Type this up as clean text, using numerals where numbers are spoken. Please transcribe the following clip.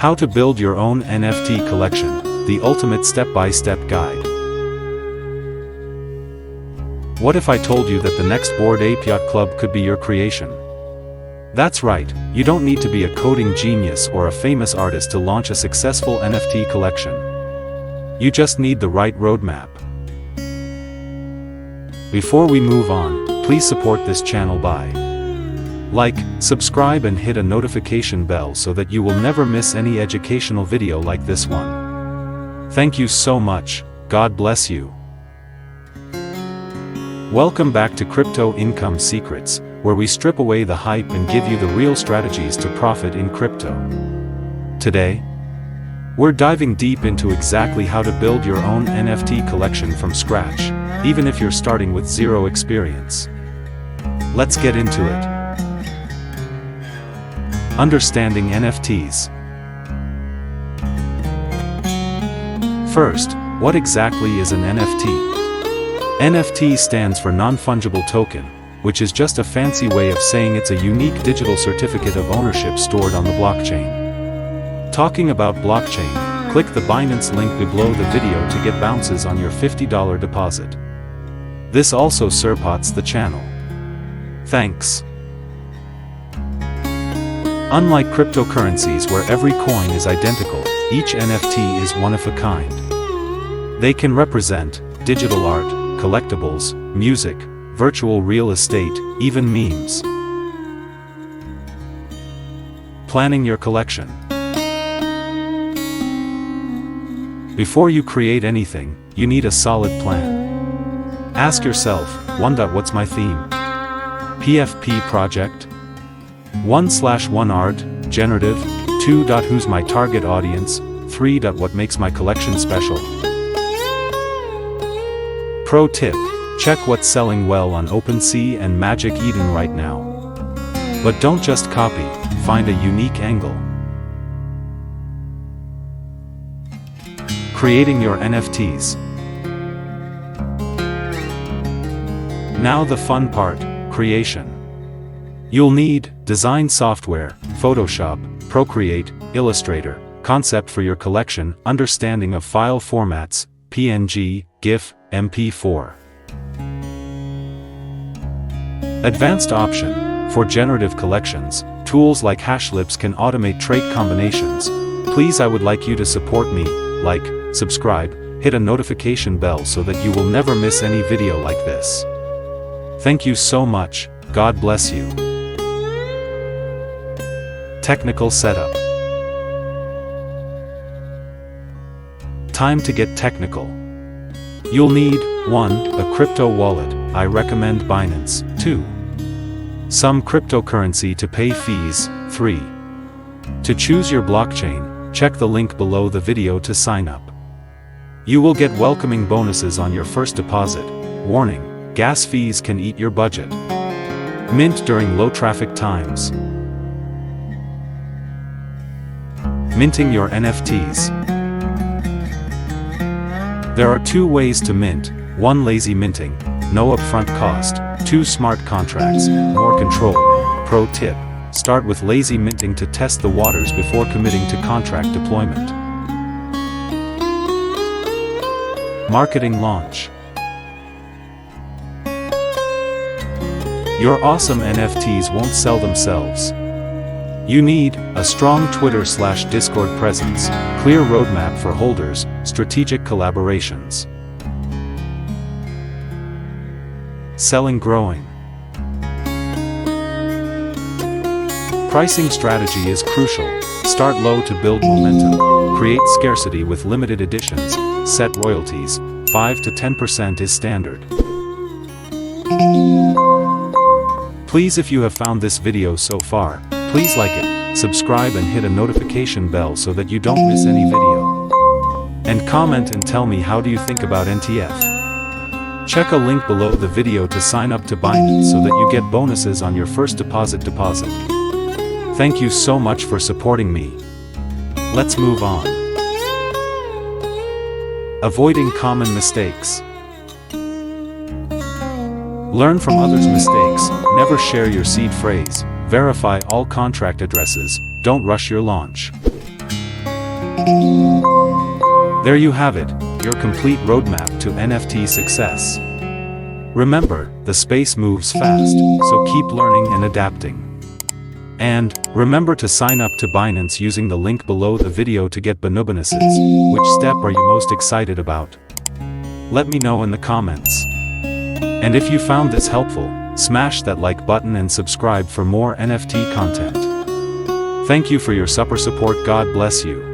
How to build your own NFT collection, the ultimate step-by-step guide. What if I told you that the next Bored Ape Yacht Club could be your creation? That's right, you don't need to be a coding genius or a famous artist to launch a successful NFT collection. You just need the right roadmap. Before we move on, please support this channel by like, subscribe and hit a notification bell so that you will never miss any educational video like this one. Thank you so much, God bless you. Welcome back to Crypto Income Secrets, where we strip away the hype and give you the real strategies to profit in crypto. Today, we're diving deep into exactly how to build your own NFT collection from scratch, even if you're starting with zero experience. Let's get into it. Understanding NFTs. First, what exactly is an NFT? NFT stands for non-fungible token, which is just a fancy way of saying it's a unique digital certificate of ownership stored on the blockchain. Talking about blockchain, click the Binance link below the video to get bounces on your $50 deposit. This also supports the channel. Thanks. Unlike cryptocurrencies where every coin is identical, each NFT is one of a kind. They can represent digital art, collectibles, music, virtual real estate, even memes. Planning your collection. Before you create anything, you need a solid plan. Ask yourself, 1. What's my theme? PFP project? 1/1 art, generative? 2. Who's my target audience? 3. What makes my collection special? Pro tip, check what's selling well on OpenSea and Magic Eden right now. But don't just copy, find a unique angle. Creating your NFTs. Now the fun part, creation. You'll need design software, Photoshop, Procreate, Illustrator, concept for your collection, understanding of file formats, PNG, GIF, MP4. Advanced option, for generative collections, tools like Hashlips can automate trait combinations. Please, I would like you to support me, like, subscribe, hit a notification bell so that you will never miss any video like this. Thank you so much, God bless you. Technical setup. Time to get technical. You'll need 1. A crypto wallet, I recommend Binance. 2. Some cryptocurrency to pay fees. 3. To choose your blockchain, check the link below the video to sign up. You will get welcoming bonuses on your first deposit. Warning, gas fees can eat your budget. Mint during low traffic times. Minting your NFTs. There are 2 ways to mint. 1. Lazy minting, no upfront cost. 2. Smart contracts, more control. Pro tip, start with lazy minting to test the waters before committing to contract deployment. Marketing launch. Your awesome NFTs won't sell themselves. You need a strong Twitter/Discord presence, clear roadmap for holders, strategic collaborations. Selling growing. Pricing strategy is crucial. Start low to build momentum. Create scarcity with limited editions. Set royalties. 5 to 10% is standard. Please, if you have found this video so far, please like it, subscribe and hit a notification bell so that you don't miss any video. And comment and tell me, how do you think about NTF? Check a link below the video to sign up to Binance so that you get bonuses on your first deposit. Thank you so much for supporting me. Let's move on. Avoiding common mistakes. Learn from others' mistakes, never share your seed phrase, verify all contract addresses, don't rush your launch. There you have it, your complete roadmap to NFT success. Remember, the space moves fast, so keep learning and adapting. And, remember to sign up to Binance using the link below the video to get bonuses. Which step are you most excited about? Let me know in the comments. And if you found this helpful, smash that like button and subscribe for more NFT content. Thank you for your support. God bless you.